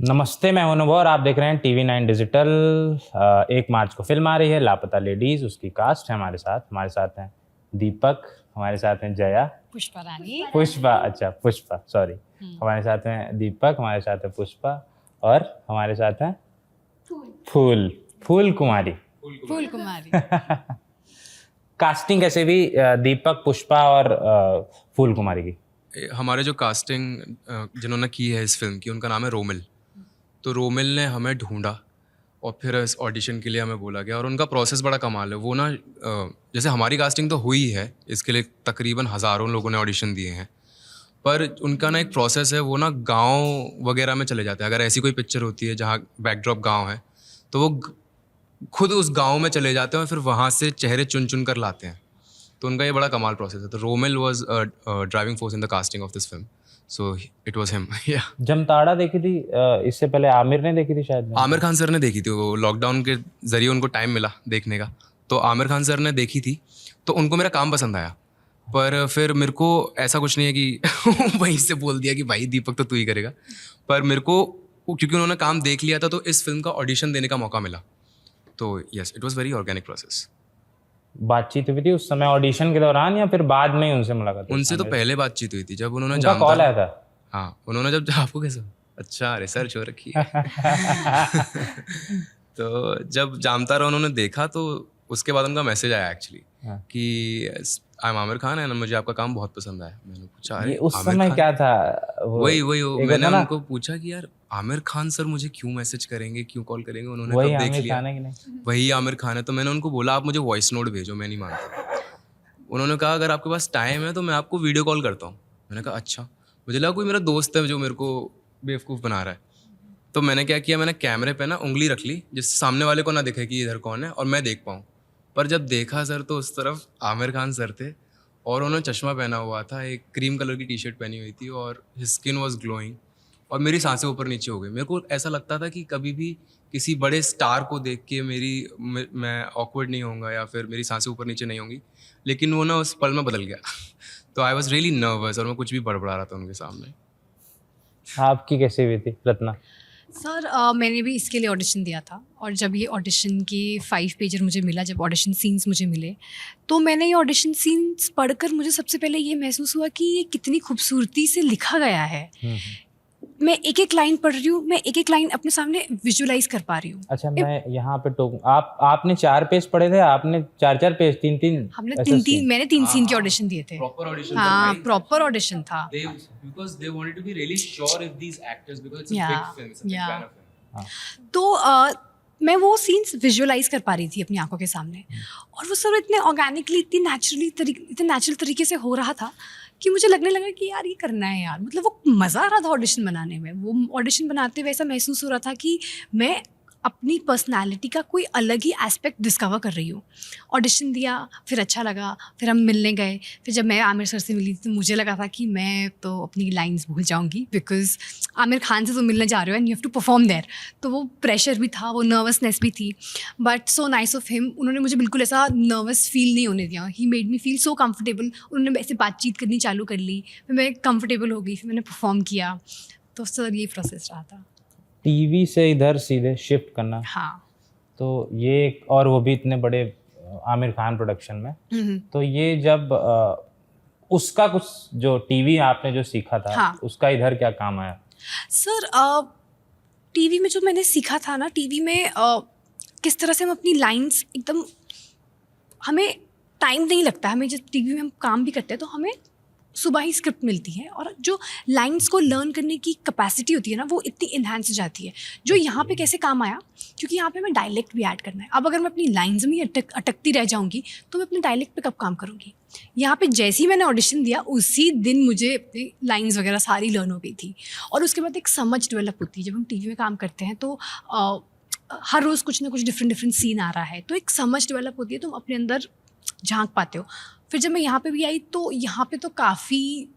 नमस्ते, मैं हूं अनुभव और आप देख रहे हैं TV9 डिजिटल। 1 मार्च को फिल्म आ रही है लापता लेडीज। उसकी कास्ट है हमारे साथ हैं दीपक, हमारे साथ हैं जया, पुष्पा सॉरी। हमारे साथ हैं दीपक, हमारे साथ है पुष्पा और हमारे साथ हैं फूल कुमारी। कास्टिंग कैसे भी दीपक, पुष्पा और फूल कुमारी की? हमारे जो कास्टिंग जिन्होंने की है इस फिल्म की, उनका नाम है रोमिल। तो रोमिल ने हमें ढूंढा और फिर इस ऑडिशन के लिए हमें बोला गया, और उनका प्रोसेस बड़ा कमाल है। वो ना जैसे हमारी कास्टिंग तो हुई है, इसके लिए तकरीबन हज़ारों लोगों ने ऑडिशन दिए हैं, पर उनका ना एक प्रोसेस है। वो ना गांव वगैरह में चले जाते हैं। अगर ऐसी कोई पिक्चर होती है जहाँ बैकड्रॉप गांव है, तो वो खुद उस गांव में चले जाते हैं और फिर वहाँ से चेहरे चुन चुन कर लाते हैं। तो उनका ये बड़ा कमाल प्रोसेस है। तो Romil was driving force in the casting of this film, so it was him. Jamtara देखी थी, इससे पहले आमिर ने देखी थी शायद। आमिर खान सर ने देखी थी, वो लॉकडाउन के जरिए उनको टाइम मिला देखने का, तो आमिर खान सर ने देखी थी। तो उनको मेरा काम पसंद आया, पर फिर मेरे को ऐसा कुछ नहीं है कि वहीं से बोल दिया कि भाई दीपक तो तू ही करेगा। पर मेरे को क्योंकि उन्होंने काम देख लिया था, तो इस फिल्म का ऑडिशन देने का मौका मिला। तो yes, it was very organic process. बातचीत हुई थी उस समय ऑडिशन के दौरान या फिर बाद में उनसे मुलाकात? उनसे तो पहले बातचीत हुई थी, जब उन्होंने उनका कॉल आया था। हाँ, उन्होंने जब आपको कैसे, अच्छा रिसर्च हो रखी है। तो जब जामतारा उन्होंने देखा, तो उसके बाद उनका मैसेज आया एक्चुअली कि I am Aamir Khan and मुझे आपका काम बहुत पसंद आया। मैंने पूछा अरे उस समय क्या था? वही मैंने उनको पूछा कि यार आमिर खान सर मुझे क्यों मैसेज करेंगे, क्यों कॉल करेंगे। उन्होंने वही तब देख आमिर लिया खान है कि नहीं? वही आमिर खान है। तो मैंने उनको बोला आप मुझे वॉइस नोट भेजो, मैं नहीं मानता। उन्होंने कहा अगर आपके पास टाइम है तो मैं आपको वीडियो कॉल करता हूँ। मैंने कहा अच्छा। मुझे लगा कोई मेरा दोस्त है जो मेरे को बेवकूफ़ बना रहा है। तो मैंने क्या किया, मैंने कैमरे पे ना उंगली रख ली जिससे सामने वाले को ना दिखे कि इधर कौन है और मैं देख पाऊँ। पर जब देखा सर, तो उस तरफ आमिर खान सर थे और उन्होंने चश्मा पहना हुआ था, एक क्रीम कलर की टी शर्ट पहनी हुई थी और हिज स्किन वॉज ग्लोइंग, और मेरी सांसें ऊपर नीचे हो गई। मेरे को ऐसा लगता था कि कभी भी किसी बड़े स्टार को देख के मैं ऑकवर्ड नहीं होऊंगा या फिर मेरी सांसें ऊपर नीचे नहीं होंगी, लेकिन वो ना उस पल में बदल गया। तो आई वॉज रियली नर्वस और मैं कुछ भी बड़बड़ा रहा था उनके सामने। आपकी कैसी हुई थी रत्ना? सर मैंने भी इसके लिए ऑडिशन दिया था, और जब ये ऑडिशन के 5 पेजर मुझे मिला, जब ऑडिशन सीन्स मुझे मिले, तो मैंने ये ऑडिशन सीन्स पढ़कर मुझे सबसे पहले ये महसूस हुआ कि ये कितनी खूबसूरती से लिखा गया है। मैं एक एक लाइन पढ़ रही हूँ, मैं एक एक लाइन अपने सामने विजुअलाइज कर पा रही हूँ। अच्छा, मैं यहाँ पे आपने 4 पेज पढ़े थे, आपने 4 पेज 3 हमने 3 मैंने 3 सीन के ऑडिशन दिए थे। प्रॉपर ऑडिशन हाँ, प्रॉपर ऑडिशन था। because they wanted to be really sure if these actors, because it's a big film, it's a big banner film. तो मैं वो सीन्स विजुअलाइज कर पा रही थी अपनी आंखों के सामने, और वो सब इतने ऑर्गेनिकली, इतने नेचुरल तरीके से हो रहा था कि मुझे लगने लगा कि यार ये करना है यार। मतलब वो मज़ा आ रहा था ऑडिशन बनाने में। वो ऑडिशन बनाते हुए ऐसा महसूस हो रहा था कि मैं अपनी पर्सनालिटी का कोई अलग ही एस्पेक्ट डिस्कवर कर रही हूँ। ऑडिशन दिया, फिर अच्छा लगा, फिर हम मिलने गए। फिर जब मैं आमिर सर से मिली तो मुझे लगा था कि मैं तो अपनी लाइंस भूल जाऊँगी, बिकॉज आमिर खान से तो मिलने जा रहे हो and you have to perform there. तो वो प्रेशर भी था, वो नर्वसनेस भी थी, but so nice of him. उन्होंने मुझे बिल्कुल ऐसा नर्वस फील नहीं होने दिया। He made me feel so comfortable. उन्होंने ऐसे बातचीत करनी चालू कर ली, फिर मैं कम्फर्टेबल हो गई, फिर मैंने परफॉर्म किया। तो सर ये प्रोसेस रहा था। टीवी से इधर सीधे शिफ्ट करना, हाँ, तो ये, और वो भी इतने बड़े आमिर खान प्रोडक्शन में, तो ये जब उसका कुछ जो टीवी आपने जो सीखा था, हाँ, उसका इधर क्या काम आया? सर टीवी में जो मैंने सीखा था ना, टीवी में किस तरह से हम अपनी लाइंस एकदम, हमें टाइम नहीं लगता। हमें जब टीवी में हम काम भी करते हैं तो हमें सुबह ही स्क्रिप्ट मिलती है, और जो लाइंस को लर्न करने की कैपेसिटी होती है ना, वो इतनी इन्हांस हो जाती है। जो यहाँ पे कैसे काम आया, क्योंकि यहाँ पे हमें डायलेक्ट भी ऐड करना है। अब अगर मैं अपनी लाइंस में ही अटकती रह जाऊँगी तो मैं अपने डायलेक्ट पे कब काम करूँगी। यहाँ पे जैसे ही मैंने ऑडिशन दिया, उसी दिन मुझे अपनी लाइंस वगैरह सारी लर्न हो गई थी, और उसके बाद एक समझ डेवलप होती है। जब हम टीवी में काम करते हैं तो हर रोज़ कुछ ना कुछ डिफरेंट सीन आ रहा है, तो एक समझ डेवलप होती है, तुम अपने अंदर झांक पाते हो। फिर जब मैं यहाँ पे भी आई तो यहाँ पे तो काफ़ी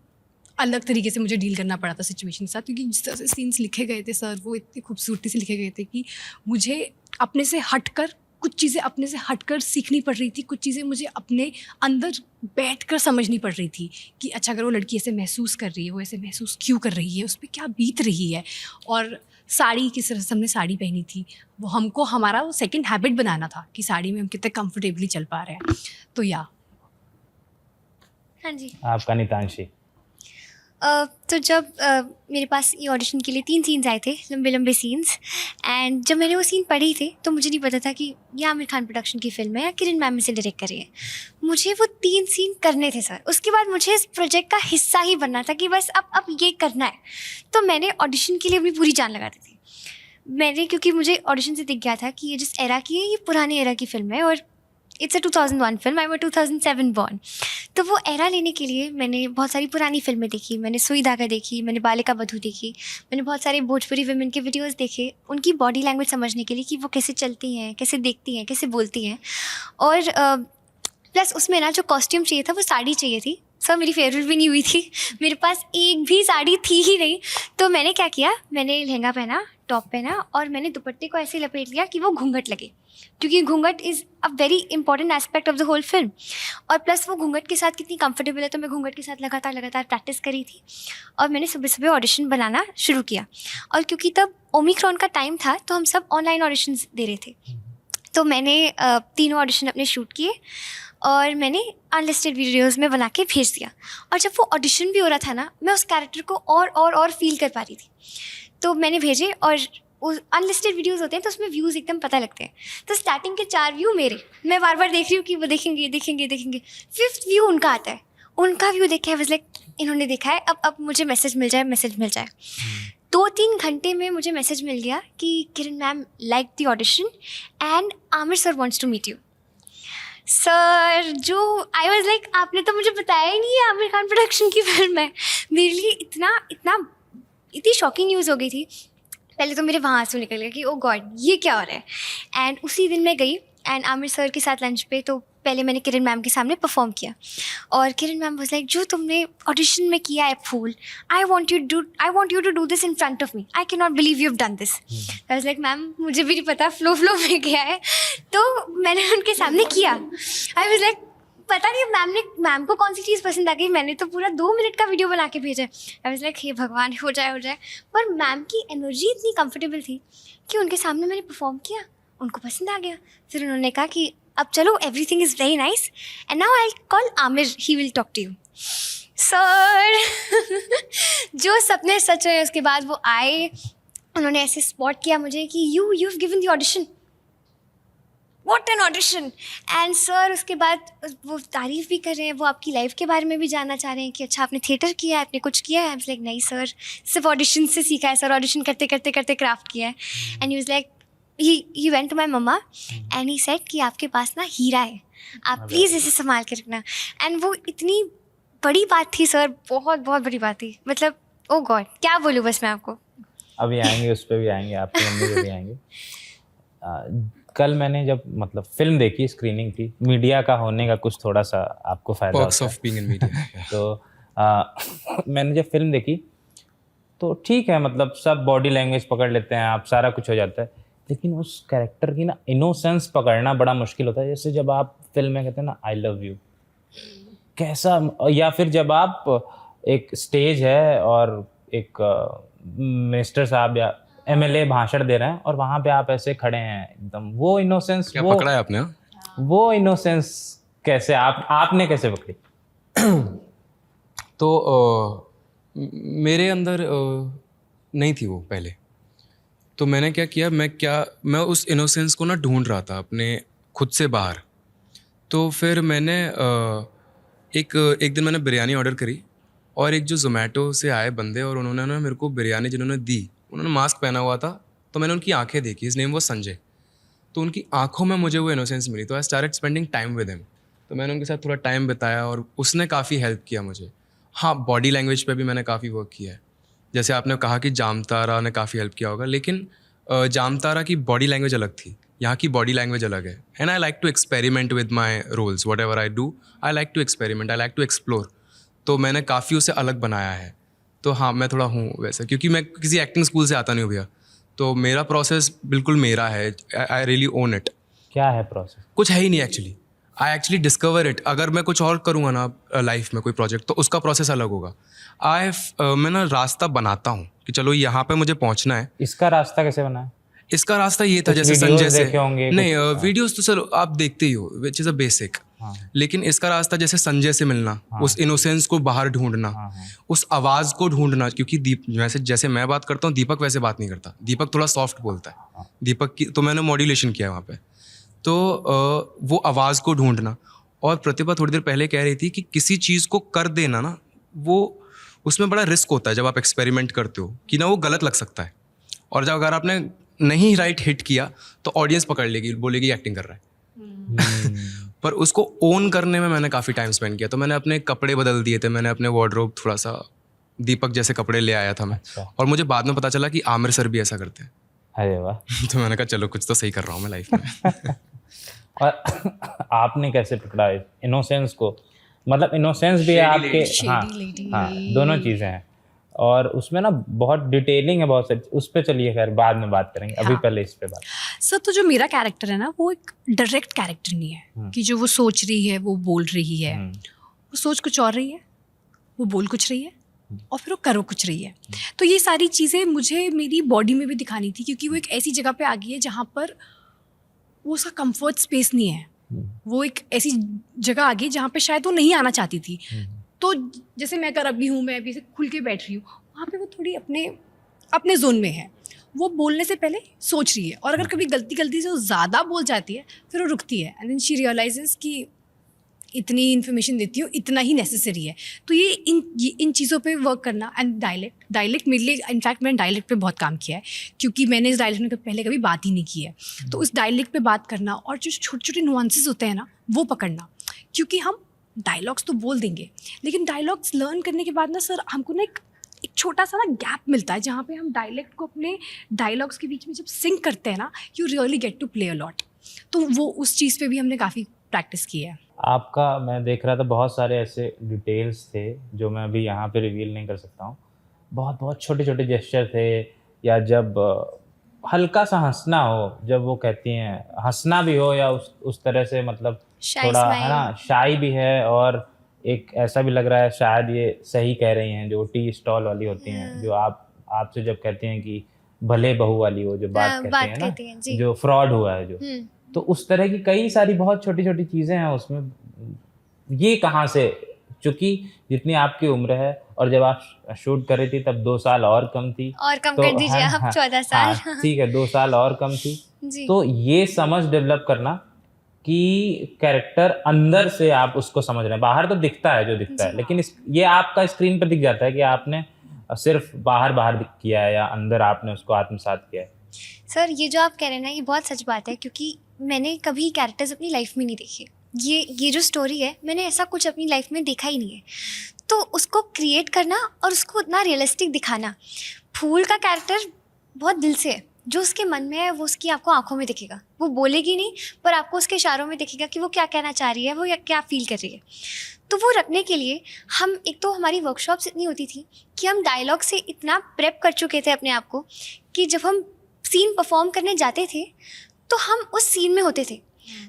अलग तरीके से मुझे डील करना पड़ा था सिचुएशन के साथ, क्योंकि जिस तरह से सीन्स लिखे गए थे सर, वो इतनी खूबसूरती से लिखे गए थे कि मुझे अपने से हटकर कुछ चीज़ें अपने से हटकर सीखनी पड़ रही थी। कुछ चीज़ें मुझे अपने अंदर बैठकर समझनी पड़ रही थी कि अच्छा, अगर वो लड़की ऐसे महसूस कर रही है, वो ऐसे महसूस क्यों कर रही है, उस पर क्या बीत रही है। और साड़ी किस तरह से हमने साड़ी पहनी थी, वो हमको हमारा वो सेकंड हैबिट बनाना था कि साड़ी में हम कितने कंफर्टेबली चल पा रहे हैं। तो या हाँ जी। आपका नितांशी? तो जब मेरे पास ये ऑडिशन के लिए 3 सीन्स आए थे, लंबे लंबे सीन्स, एंड जब मैंने वो सीन पढ़ी थे तो मुझे नहीं पता था कि ये आमिर खान प्रोडक्शन की फिल्म है या किरण मैम इसे डायरेक्ट कर रही है। मुझे वो 3 सीन करने थे सर। उसके बाद मुझे इस प्रोजेक्ट का हिस्सा ही बनना था कि बस अब ये करना है। तो मैंने ऑडिशन के लिए अपनी पूरी जान लगा दी थी। मैंने, क्योंकि मुझे ऑडिशन से दिख गया था कि ये जिस एरा की है ये पुराने एरा की फ़िल्म है और it's a 2001 film, I am 2007 born. तो वो एरा लेने के लिए मैंने बहुत सारी पुरानी फिल्में देखी। मैंने सुई धागा देखी, मैंने बालिका बधू देखी, मैंने बहुत सारे भोजपुरी वुमेन के वीडियोस देखे उनकी बॉडी लैंग्वेज समझने के लिए कि वो कैसे चलती हैं, कैसे देखती हैं, कैसे बोलती हैं। और प्लस उसमें ना जो कॉस्ट्यूम चाहिए था वो साड़ी चाहिए थी। सर मेरी फेवरेट भी नहीं हुई थी, मेरे पास एक भी साड़ी थी ही नहीं। तो मैंने क्या किया, मैंने लहंगा पहना, टॉप पहना और मैंने दुपट्टे को ऐसे लपेट लिया कि वो घूंघट लगे, क्योंकि घूंघट is a very important aspect of the whole film. और प्लस वो घूंघट के साथ कितनी कंफर्टेबल है, तो मैं घूंघट के साथ लगातार प्रैक्टिस करी थी और मैंने सुबह सुबह ऑडिशन बनाना शुरू किया। और क्योंकि तब ओमिक्रॉन का टाइम था तो हम सब ऑनलाइन ऑडिशंस दे रहे थे। तो मैंने 3 ऑडिशन अपने शूट किए और मैंने अनलिस्टेड वीडियोज़ में बना के भेज दिया। और जब वो ऑडिशन भी हो रहा था ना, मैं उस कैरेक्टर को और फील कर पा रही थी। तो मैंने भेजे और अनलिस्टेड वीडियोस होते हैं तो उसमें व्यूज़ एकदम पता लगते हैं। तो स्टार्टिंग के 4 व्यू मेरे, मैं बार बार देख रही हूँ कि वो देखेंगे। 5th व्यू उनका आता है, उनका व्यू देखे आई वाज लाइक इन्होंने देखा है, अब मुझे मैसेज मिल जाए। 2-3 घंटे में मुझे मैसेज मिल गया कि Kiran ma'am like the audition and Aamir sir wants to meet you. Sir जो आई वाज लाइक आपने तो मुझे बताया ही नहीं है आमिर खान प्रोडक्शन की फिल्म है। मेरे लिए इतनी शॉकिंग न्यूज़ हो गई थी। पहले तो मेरे वहाँ आंसू निकल गए कि ओ गॉड ये क्या हो रहा है। एंड उसी दिन मैं गई एंड आमिर सर के साथ लंच पे, तो पहले मैंने किरण मैम के सामने परफॉर्म किया और किरण मैम वाज लाइक जो तुमने ऑडिशन में किया है fool, I want you to do this in front of me, I can not believe you have done this. I was like ma'am मुझे भी नहीं पता, फ्लो में गया है। तो मैंने उनके सामने किया। आई वाज लाइक पता नहीं मैम को कौन सी चीज़ पसंद आ गई। मैंने तो पूरा 2 मिनट का वीडियो बना के भेजा। आई वाज लाइक हे भगवान हो जाए। पर मैम की एनर्जी इतनी कंफर्टेबल थी कि उनके सामने मैंने परफॉर्म किया, उनको पसंद आ गया। फिर उन्होंने कहा कि अब चलो everything is very nice and now I call Aamir, he will talk to you. Sir जो सपने सच हुए उसके बाद वो आए, उन्होंने ऐसे स्पॉट किया मुझे कि you have given the audition, what an audition. And sir उसके बाद वो तारीफ़ भी कर रहे हैं, वो आपकी लाइफ के बारे में भी जानना चाह रहे हैं कि अच्छा आपने थिएटर किया है, आपने कुछ किया है। आई वाज लाइक नहीं सर, सिर्फ ऑडिशन से सीखा है सर, ऑडिशन करते क्राफ्ट किया है। And he was like he went to my mamma and he said कि आपके पास ना हीरा है, आप प्लीज़ इसे संभाल के रखना। एंड वो इतनी बड़ी बात थी सर, बहुत बड़ी बात थी। मतलब ओ गॉड क्या बोलूँ बस मैं आपको। अभी आएंगे, उस पर भी आएंगे, आपकी मम्मी पे भी आएंगे। कल मैंने जब मतलब फिल्म देखी, स्क्रीनिंग थी, मीडिया का होने का कुछ थोड़ा सा आपको फायदा होता है। तो मैंने जब फिल्म देखी तो ठीक है, मतलब सब बॉडी लैंग्वेज पकड़ लेते हैं आप, सारा कुछ हो जाता है, लेकिन उस कैरेक्टर की ना इनोसेंस पकड़ना बड़ा मुश्किल होता है। जैसे जब आप फिल्म में कहते हैं ना आई लव यू, कैसा, या फिर जब आप एक स्टेज है और एक मिनिस्टर साहब या MLA भाषण दे रहे हैं और वहाँ पे आप ऐसे खड़े हैं एकदम, वो इनोसेंस, क्या पकड़ा है आपने? वो इनोसेंस कैसे आपने कैसे पकड़ी? तो मेरे अंदर नहीं थी वो पहले। तो मैंने क्या किया, मैं उस इनोसेंस को ना ढूंढ रहा था अपने खुद से बाहर। तो फिर मैंने एक दिन मैंने बिरयानी ऑर्डर करी और एक जो ज़ोमैटो से आए बंदे और उन्होंने ना मेरे को बिरयानी जिन्होंने दी, उन्होंने मास्क पहना हुआ था, तो मैंने उनकी आंखें देखी, हिज नेम वो संजय। तो उनकी आंखों में मुझे वो इनोसेंस मिली, तो I started spending time with him. तो मैंने उनके साथ थोड़ा टाइम बिताया और उसने काफ़ी हेल्प किया मुझे। हाँ, बॉडी लैंग्वेज पे भी मैंने काफ़ी वर्क किया है। जैसे आपने कहा कि जामतारा ने काफ़ी हेल्प किया होगा, लेकिन जामतारा की बॉडी लैंग्वेज अलग थी, यहाँ की बॉडी लैंग्वेज अलग है। And I like to experiment with my roles, whatever I do, I like to experiment, I like to explore. तो मैंने काफ़ी उसे अलग बनाया है। तो हाँ, मैं थोड़ा हूँ वैसे, क्योंकि मैं किसी एक्टिंग स्कूल से आता नहीं हूँ भैया, तो मेरा प्रोसेस बिल्कुल मेरा है। I really own it. क्या है प्रोसेस? कुछ है ही नहीं actually, I actually discover it. अगर मैं कुछ और करूँगा ना लाइफ में कोई प्रोजेक्ट, तो उसका प्रोसेस अलग होगा। मैं ना रास्ता बनाता हूँ, कि चलो यहाँ पे मुझे पहुँचना है। इसका रास्ता कैसे बना है? इसका रास्ता ये था, कुछ जैसे videos संजय से देखे होंगे, नहीं कुछ- वीडियोस तो चलो आप देखते ही हो, विच इज़ अ बेसिक। हाँ लेकिन इसका रास्ता जैसे संजय से मिलना, उस इनोसेंस को बाहर ढूंढना, हाँ हाँ उस आवाज़ को ढूंढना, क्योंकि वैसे जैसे मैं बात करता हूँ दीपक वैसे बात नहीं करता, दीपक थोड़ा सॉफ्ट बोलता है। दीपक की तो मैंने मॉड्यूलेशन किया वहाँ पे, तो वो आवाज़ को ढूंढना। और प्रतिभा थोड़ी देर पहले कह रही थी कि किसी चीज़ को कर देना ना, वो उसमें बड़ा रिस्क होता है जब आप एक्सपेरिमेंट करते हो, कि ना वो गलत लग सकता है, और जब अगर आपने नहीं राइट हिट किया तो ऑडियंस पकड़ लेगी, बोलेगी एक्टिंग कर रहा है। पर उसको ओन करने में मैंने काफ़ी टाइम स्पेंड किया। तो मैंने अपने कपड़े बदल दिए थे, मैंने अपने वार्डरोब थोड़ा सा दीपक जैसे कपड़े ले आया था मैं। अच्छा। और मुझे बाद में पता चला कि आमिर सर भी ऐसा करते हैं। अरे वाह। तो मैंने कहा चलो कुछ तो सही कर रहा हूँ मैं लाइफ में। और आपने कैसे पकड़ा इनोसेंस को? मतलब इनोसेंस भी है आपके, हाँ हाँ दोनों चीज़ें हैं, और उसमें ना बहुत डिटेलिंग है, बहुत सारी। उस पर चलिए खैर बाद में बात करेंगे, अभी पहले इस पे बात। सर तो जो मेरा कैरेक्टर है ना, वो एक डायरेक्ट कैरेक्टर नहीं है कि जो वो सोच रही है वो बोल रही है। वो सोच कुछ और रही है, वो बोल कुछ रही है, और फिर वो करो कुछ रही है। तो ये सारी चीज़ें मुझे मेरी बॉडी में भी दिखानी थी, क्योंकि वो एक ऐसी जगह पे आ गई है जहाँ पर वो उसका कंफर्ट स्पेस नहीं है। वो एक ऐसी जगह आ गई जहाँ पे शायद वो नहीं आना चाहती थी। तो जैसे मैं अगर अभी हूँ, मैं अभी से खुल के बैठ रही हूँ, वहाँ पे वो थोड़ी अपने जोन में है। वो बोलने से पहले सोच रही है, और अगर कभी गलती से वो ज़्यादा बोल जाती है, फिर वो रुकती है, एंड देन शी रियलाइजेस कि इतनी इन्फॉर्मेशन देती हूँ, इतना ही नेसेसरी है। तो ये इन चीज़ों पे वर्क करना। एंड डायलेक्ट मेरे लिए, इनफैक्ट मैंने डायलेक्ट पे बहुत काम किया है, क्योंकि मैंने इस डायलेक्ट में पहले कभी बात ही नहीं की है। तो उस डायलेक्ट पे बात करना, और जो छोटे छोटे नुआंसेस होते हैं ना, वो पकड़ना। क्योंकि हम डायलॉग्स तो बोल देंगे, लेकिन डायलॉग्स लर्न करने के बाद ना सर, हमको ना एक छोटा सा ना गैप मिलता है, जहाँ पे हम डायलेक्ट को अपने डायलॉग्स के बीच में जब सिंक करते हैं ना, you really get to play a lot. तो वो उस चीज़ पे भी हमने काफ़ी प्रैक्टिस की है। आपका मैं देख रहा था बहुत सारे ऐसे डिटेल्स थे जो मैं अभी यहाँ पे रिवील नहीं कर सकता हूँ। बहुत बहुत छोटे छोटे जेस्चर थे, या जब हल्का सा हंसना हो, जब वो कहती हैं हंसना भी हो, या उस तरह से, मतलब थोड़ा है ना, शाई भी है, और एक ऐसा भी लग रहा है शायद ये सही कह रही हैं, जो टी स्टॉल वाली होती हैं, जो आपसे जब कहती हैं कि भले बहू वाली, वो जो बात कहते हैं ना, जो फ्रॉड हुआ है जो, तो उस तरह की कई सारी बहुत छोटी छोटी चीज़ें हैं उसमें। ये कहाँ से, चूँकि जितनी आपकी उम्र है, और जब आप शूट कर रही थी तब 2 साल और कम थी, और कम कर दीजिए आप 14 साल। ठीक है, 2 साल और कम थी। तो ये समझ डेवलप करना कि कैरेक्टर अंदर से आप उसको समझ रहे हैं, बाहर तो दिखता है जो दिखता है, लेकिन ये आपका स्क्रीन पर दिख जाता है कि आपने सिर्फ बाहर किया है, या अंदर आपने उसको आत्मसात किया है। सर ये जो आप कह रहे हैं ना, ये बहुत सच बात है, क्योंकि मैंने कभी कैरेक्टर्स अपनी लाइफ में नहीं देखे। ये जो स्टोरी है, मैंने ऐसा कुछ अपनी लाइफ में देखा ही नहीं है। तो उसको क्रिएट करना और उसको उतना रियलिस्टिक दिखाना, फूल का कैरेक्टर बहुत दिल से है, जो उसके मन में है वो उसकी आपको आंखों में दिखेगा। वो बोलेगी नहीं, पर आपको उसके इशारों में दिखेगा कि वो क्या कहना चाह रही है, वो या क्या फील कर रही है। तो वो रखने के लिए हम, एक तो हमारी वर्कशॉप्स इतनी होती थी कि हम डायलॉग से इतना प्रेप कर चुके थे अपने आप को, कि जब हम सीन परफॉर्म करने जाते थे तो हम उस सीन में होते थे।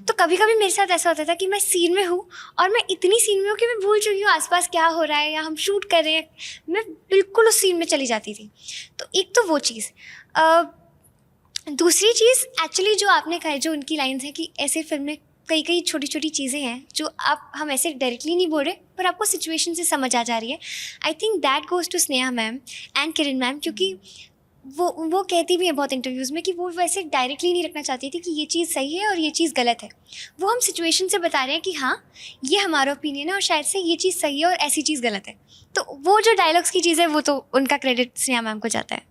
तो कभी कभी मेरे साथ ऐसा होता था कि मैं सीन में हूँ, और मैं इतनी सीन में हूँ कि मैं भूल चुकी हूँ आसपास क्या हो रहा है, या हम शूट कर रहे हैं, मैं बिल्कुल उस सीन में चली जाती थी। तो एक तो वो चीज़। दूसरी चीज़ एक्चुअली जो आपने कहा है, जो उनकी लाइन्स है कि ऐसे फिल्म में कई छोटी छोटी चीज़ें हैं जो हम ऐसे डायरेक्टली नहीं बोल रहे, पर आपको सिचुएशन से समझ आ जा रही है। I think that goes to Sneha ma'am and Kiran ma'am, क्योंकि वो कहती भी है बहुत इंटरव्यूज़ में कि वो वैसे डायरेक्टली नहीं रखना चाहती थी कि ये चीज़ सही है और ये चीज़ गलत है। वो हम सिचुएशन से बता रहे हैं कि हाँ ये हमारा ओपिनियन है और शायद से ये चीज़ सही है और ऐसी चीज़ गलत है। तो वो जो डायलॉग्स की चीज़ है, वो तो उनका क्रेडिट स्नेहा मैम को जाता है।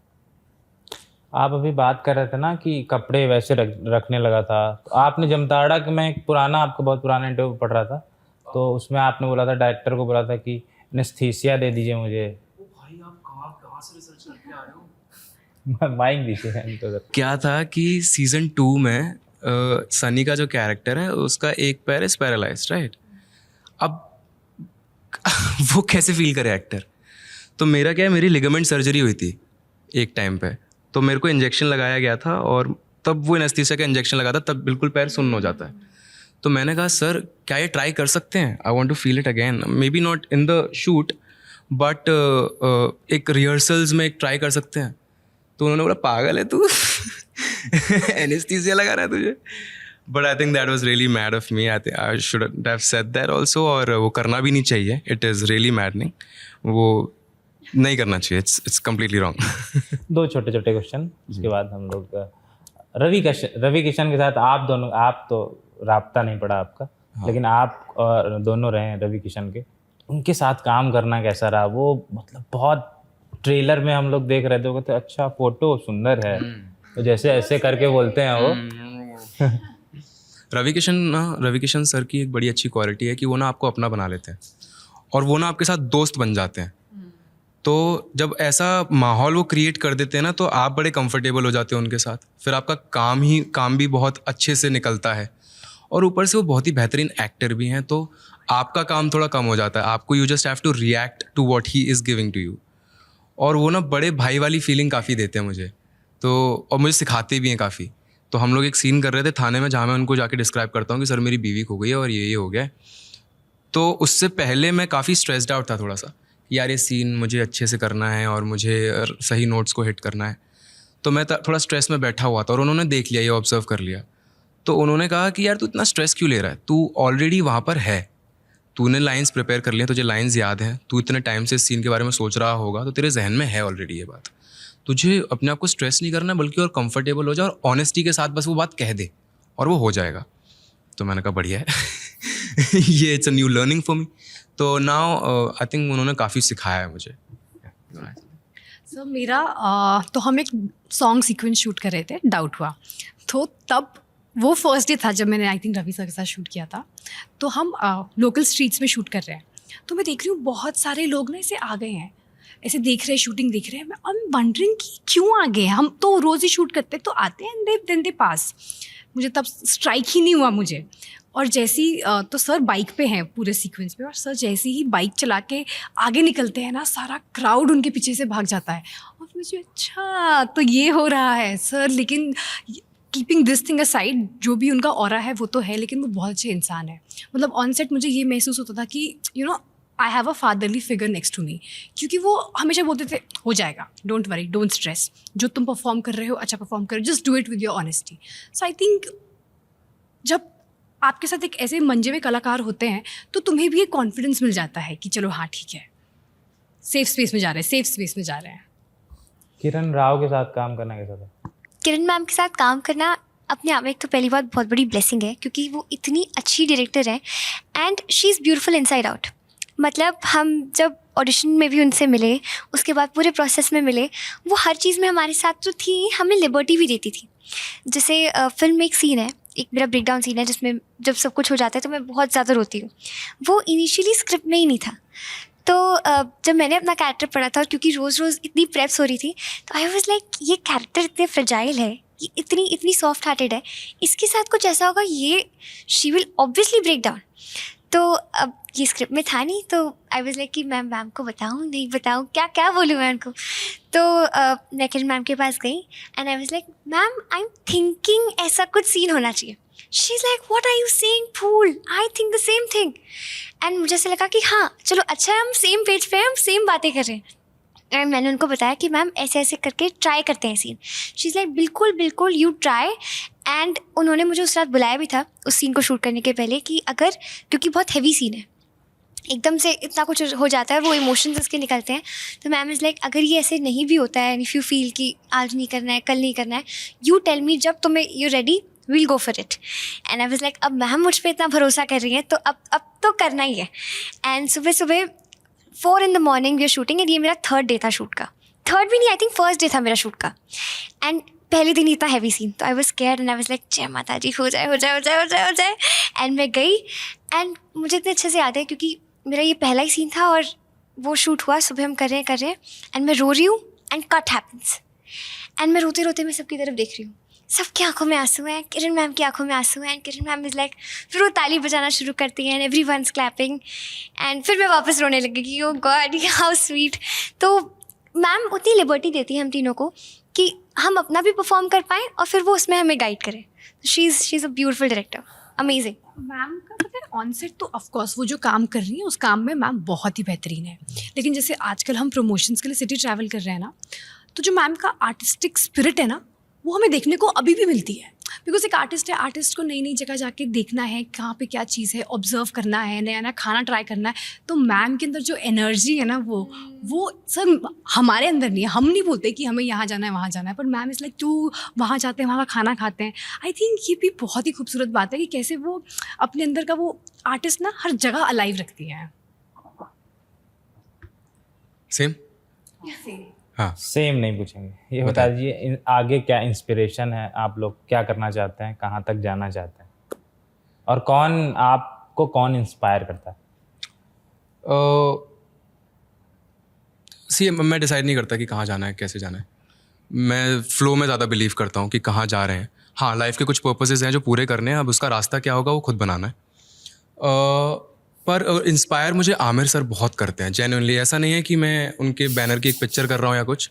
आप अभी बात कर रहे थे ना कि कपड़े वैसे रखने लगा था, तो आपने जमताड़ा कि मैं एक पुराना, आपका बहुत पुराना इंटरव्यू पढ़ रहा था, तो उसमें आपने बोला था, डायरेक्टर को बोला था कि एनेस्थीसिया दे दीजिए मुझे। भाई आप कहाँ से रिसर्च करके आ रहे हो? माइक दीजिए। क्या था कि सीज़न 2 में सनी का जो कैरेक्टर है उसका एक पैर इज पैरालाइज्ड, राइट? अब वो कैसे फील करे एक्टर? तो मेरा क्या है, मेरी लिगामेंट सर्जरी हुई थी एक टाइम पे, तो मेरे को इंजेक्शन लगाया गया था, और तब वो एनेस्थीसिया का इंजेक्शन लगा था, तब बिल्कुल पैर सुन्न हो जाता है। तो मैंने कहा सर क्या ये ट्राई कर सकते हैं, I want to feel it again, maybe not in the shoot but एक रिहर्सल्स में एक ट्राई कर सकते हैं। तो उन्होंने बोला पागल है तू एनेस्थीसिया लगा रहा है तुझे। But I think that was really mad of me. I should have said that also, और वो करना भी नहीं चाहिए। इट इज़ रियली मैडनिंग, वो नहीं करना चाहिए। It's completely wrong. 2 छोटे छोटे क्वेश्चन, उसके बाद हम लोग रवि किशन के साथ आप दोनों, आप तो राब्ता नहीं पड़ा आपका, लेकिन आप और दोनों रहे हैं रवि किशन के, उनके साथ काम करना कैसा रहा? वो मतलब बहुत ट्रेलर में हम लोग देख रहे थे, वो कहते अच्छा फोटो सुंदर है, तो जैसे ऐसे करके बोलते हैं वो। रवि किशन सर की एक बड़ी अच्छी क्वालिटी है कि वो ना आपको अपना बना लेते हैं, और वो ना आपके साथ दोस्त बन जाते हैं। तो जब ऐसा माहौल वो क्रिएट कर देते हैं ना, तो आप बड़े कंफर्टेबल हो जाते हो उनके साथ। फिर आपका काम भी बहुत अच्छे से निकलता है, और ऊपर से वो बहुत ही बेहतरीन एक्टर भी हैं, तो आपका काम थोड़ा कम हो जाता है। आपको you just have to react to what he is giving to you. और वो ना बड़े भाई वाली फीलिंग काफ़ी देते हैं मुझे, तो और मुझे सिखाते भी हैं काफ़ी। तो हम लोग एक सीन कर रहे थे थाने में, जहाँ मैं उनको जाके डिस्क्राइब करता हूँ कि सर मेरी बीवी खो गई है और ये हो गया है। तो उससे पहले मैं काफ़ी स्ट्रेस्ड आउट था थोड़ा सा, यार ये सीन मुझे अच्छे से करना है और मुझे सही नोट्स को हिट करना है। तो मैं थोड़ा स्ट्रेस में बैठा हुआ था, और उन्होंने देख लिया, ये ऑब्जर्व कर लिया। तो उन्होंने कहा कि यार तू इतना स्ट्रेस क्यों ले रहा है, तू ऑलरेडी वहाँ पर है, तूने लाइंस प्रिपेयर कर लिया, तुझे लाइंस याद हैं, तू इतने टाइम से इस सीन के बारे में सोच रहा होगा, तो तेरे जहन में है ऑलरेडी ये बात। तुझे अपने आप को स्ट्रेस नहीं करना, बल्कि और कंफर्टेबल हो जा, और ऑनेस्टी के साथ बस वो बात कह दे और वो हो जाएगा। तो मैंने कहा बढ़िया है ये it's a new learning for me. तो नाउ आई थिंक उन्होंने काफ़ी सिखाया है मुझे। सर मेरा तो हम एक सॉन्ग सीक्वेंस शूट कर रहे थे, डाउट हुआ, तो तब वो फर्स्ट डे था जब मैंने आई थिंक रवि सर के साथ शूट किया था। तो हम लोकल स्ट्रीट्स में शूट कर रहे हैं, तो मैं देख रही हूँ बहुत सारे लोग ना ऐसे आ गए हैं, ऐसे देख रहे हैं, शूटिंग देख रहे हैं। आई एम वंडरिंग कि क्यों आ गए हैं, हम तो रोज़ ही शूट करते तो आते हैं देन दे पास। मुझे तब स्ट्राइक ही नहीं हुआ मुझे। और जैसी तो सर बाइक पे हैं पूरे सीक्वेंस पे, और सर जैसे ही बाइक चला के आगे निकलते हैं ना, सारा क्राउड उनके पीछे से भाग जाता है, और मुझे अच्छा तो ये हो रहा है सर। लेकिन कीपिंग दिस थिंग असाइड, जो भी उनका ऑरा है वो तो है, लेकिन वो बहुत अच्छे इंसान है। मतलब ऑन सेट मुझे ये महसूस होता था कि you know I have a fatherly figure next to me, क्योंकि वो हमेशा बोलते थे हो जाएगा, डोंट वरी, डोंट स्ट्रेस, जो तुम परफॉर्म कर रहे हो अच्छा परफॉर्म करो, just do it with your honesty. So I think जब आपके साथ एक ऐसे मंजे हुए कलाकार होते हैं, तो तुम्हें भी एक कॉन्फिडेंस मिल जाता है कि चलो हाँ ठीक है, सेफ स्पेस में जा रहे हैं। किरण राव के साथ काम करना कैसा था? किरण मैम के साथ काम करना अपने आप में एक तो पहली बात बहुत बड़ी ब्लेसिंग है, क्योंकि वो इतनी अच्छी डायरेक्टर है and she is beautiful inside out. मतलब हम जब ऑडिशन में भी उनसे मिले, उसके बाद पूरे प्रोसेस में मिले, वो हर चीज़ में हमारे साथ जो थी, हमें लिबर्टी भी देती थी। जैसे फिल्म में एक सीन है, एक मेरा ब्रेकडाउन सीन है, जिसमें जब सब कुछ हो जाता है तो मैं बहुत ज़्यादा रोती हूँ। वो इनिशियली स्क्रिप्ट में ही नहीं था। तो जब मैंने अपना कैरेक्टर पढ़ा था, क्योंकि रोज़ रोज़ इतनी प्रेप्स हो रही थी, तो आई वाज लाइक ये कैरेक्टर इतने फ्रेजाइल है, ये इतनी सॉफ्ट हार्टेड है, इसके साथ कुछ ऐसा होगा, ये she will obviously break down. तो अब ये स्क्रिप्ट में था नहीं, तो आई वाज लाइक कि मैम को बताऊँ नहीं बताऊँ, क्या बोलूँ मैं उनको। तो मैं किरण मैम के पास गई and I was like ma'am I am thinking ऐसा कुछ सीन होना चाहिए। She is like what are you saying fool, I think the same thing. And मुझे ऐसा लगा कि हाँ चलो अच्छा है, हम सेम पेज पे हैं, हम सेम बातें कर रहे हैं। एंड मैंने उनको बताया कि मैम ऐसे ऐसे करके ट्राई करते हैं सीन। शी इज़ लाइक बिल्कुल यू ट्राई। एंड उन्होंने मुझे उस रात बुलाया भी था उस सीन को शूट करने के पहले, कि अगर, क्योंकि बहुत हैवी सीन है, एकदम से इतना कुछ हो जाता है, वो इमोशंस उसके निकलते हैं, तो मैम इज़ लाइक अगर ये ऐसे नहीं भी होता है, इफ़ यू फील कि आज नहीं करना है, कल नहीं करना है, यू टेल मी, जब तुम्हें you ready will go for it. And I was like अब मैम मुझ पर इतना भरोसा कर रही है, तो अब तो करना ही है। एंड सुबह 4 in the morning we are shooting, and ये मेरा 3rd डे था शूट का, 3rd भी नहीं, आई थिंक 1st डे था मेरा शूट का। एंड पहले दिन इतना हैवी सीन, तो I was scared and I was like जय माता जी, हो जाए। एंड मैं गई, एंड मुझे इतने अच्छे से याद है क्योंकि मेरा ये पहला ही सीन था, और वो शूट हुआ, सुबह हम कर रहे हैं, एंड मैं रो रही हूँ एंड कट हैपन्स। एंड मैं रोते मैं सबकी तरफ देख रही हूँ, सबकी आंखों में आंसू हैं, किरण मैम की आंखों में आंसू हैं, and Kiran ma'am is like, फिर वो ताली बजाना शुरू करती हैं एंड एवरीवनस क्लैपिंग, एंड फिर मैं वापस रोने लगी कि ओ गॉड हाउ स्वीट। तो मैम उतनी लिबर्टी देती है हम तीनों को कि हम अपना भी परफॉर्म कर पाएँ और फिर वो उसमें हमें गाइड करें। She is a beautiful director, amazing. Ma'am का पता है ऑन सेट तो ऑफ कोर्स वो जो काम कर रही है उस काम में मैम बहुत ही बेहतरीन है, लेकिन जैसे आजकल हम प्रमोशंस के लिए सिटी ट्रैवल कर रहे हैं ना, तो जो मैम का आर्टिस्टिक स्पिरिट है ना वो हमें देखने को अभी भी मिलती है। बिकॉज एक आर्टिस्ट है, आर्टिस्ट को नई नई जगह जाके देखना है कहाँ पे क्या चीज़ है, ऑब्जर्व करना है, नया नया खाना ट्राई करना है। तो मैम के अंदर जो एनर्जी है ना वो सर हमारे अंदर नहीं है। हम नहीं बोलते कि हमें यहाँ जाना है वहाँ जाना है, पर मैम इज़ लाइक टू वहाँ जाते हैं वहाँ का खाना खाते हैं। आई थिंक ये भी बहुत ही खूबसूरत बात है कि कैसे वो अपने अंदर का वो आर्टिस्ट ना हर जगह अलाइव रखती हैं। सेम हाँ सेम नहीं पूछेंगे, ये बता दीजिए आगे क्या इंस्पिरेशन है, आप लोग क्या करना चाहते हैं, कहाँ तक जाना चाहते हैं, और कौन इंस्पायर करता है? मैं डिसाइड नहीं करता कि कहाँ जाना है, कैसे जाना है। मैं फ्लो में ज़्यादा बिलीव करता हूँ कि कहाँ जा रहे हैं। हाँ, लाइफ के कुछ पर्पसेस हैं जो पूरे करने हैं, अब उसका रास्ता क्या होगा वो खुद बनाना है। पर इंस्पायर मुझे आमिर सर बहुत करते हैं जेन्युइनली। ऐसा नहीं है कि मैं उनके बैनर की एक पिक्चर कर रहा हूँ या कुछ,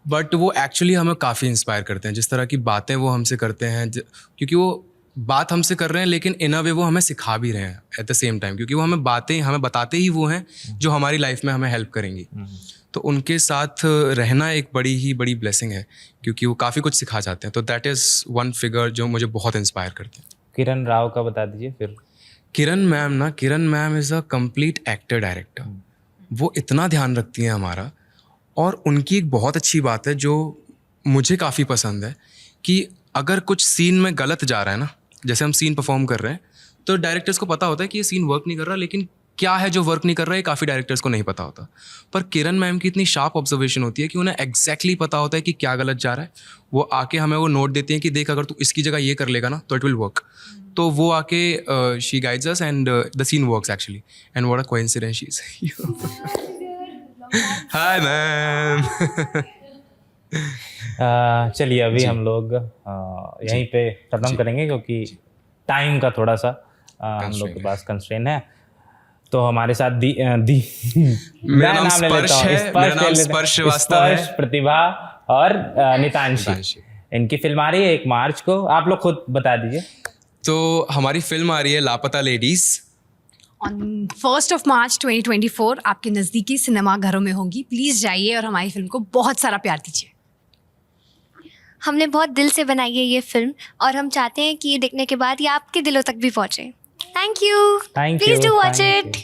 बट वो एक्चुअली हमें काफ़ी इंस्पायर करते हैं। जिस तरह की बातें वो हमसे करते हैं, क्योंकि वो बात हमसे कर रहे हैं लेकिन इन अ वे वो हमें सिखा भी रहे हैं एट द सेम टाइम, क्योंकि वो हमें बताते ही वो हैं जो हमारी लाइफ में हमें हेल्प करेंगी। तो उनके साथ रहना एक बड़ी ब्लेसिंग है, क्योंकि वो काफ़ी कुछ सिखा जाते हैं। तो दैट इज़ वन फिगर जो मुझे बहुत इंस्पायर करते हैं। किरण राव का बता दीजिए फिर। Kiran ma'am is a complete actor director. वो इतना ध्यान रखती हैं हमारा, और उनकी एक बहुत अच्छी बात है जो मुझे काफ़ी पसंद है कि अगर कुछ सीन में गलत जा रहा है ना, जैसे हम सीन परफॉर्म कर रहे हैं तो डायरेक्टर्स को पता होता है कि ये सीन वर्क नहीं कर रहा, लेकिन क्या है जो वर्क नहीं कर रहा है काफ़ी डायरेक्टर्स को नहीं पता होता। पर किरण मैम की इतनी शार्प ऑब्जर्वेशन होती है कि उन्हें एग्जैक्टली पता होता है कि क्या गलत जा रहा है। वो आके हमें वो नोट देती हैं कि देख अगर तू इसकी जगह ये कर लेगा ना तो इट विल वर्क। तो वो आके she guides us and the scene works actually, and what a coincidence she is. Hi ma'am. चलिए अभी हम लोग यहीं पे ख़त्म करेंगे क्योंकि टाइम का थोड़ा सा हम लोग के पास कंस्ट्रेन है। तो हमारे साथ मेरा नाम स्पर्श श्रीवास्तव है, प्रतिभा और नितांशी। इनकी फिल्म आ रही है 1 मार्च को, आप लोग खुद बता दीजिए। तो हमारी फिल्म आ रही है लापता लेडीज़ ऑन 1 मार्च 2024 आपके नज़दीकी सिनेमा घरों में होगी। प्लीज़ जाइए और हमारी फिल्म को बहुत सारा प्यार दीजिए। हमने बहुत दिल से बनाई है ये फिल्म, और हम चाहते हैं कि ये देखने के बाद ये आपके दिलों तक भी पहुँचे। Thank you, please do watch it.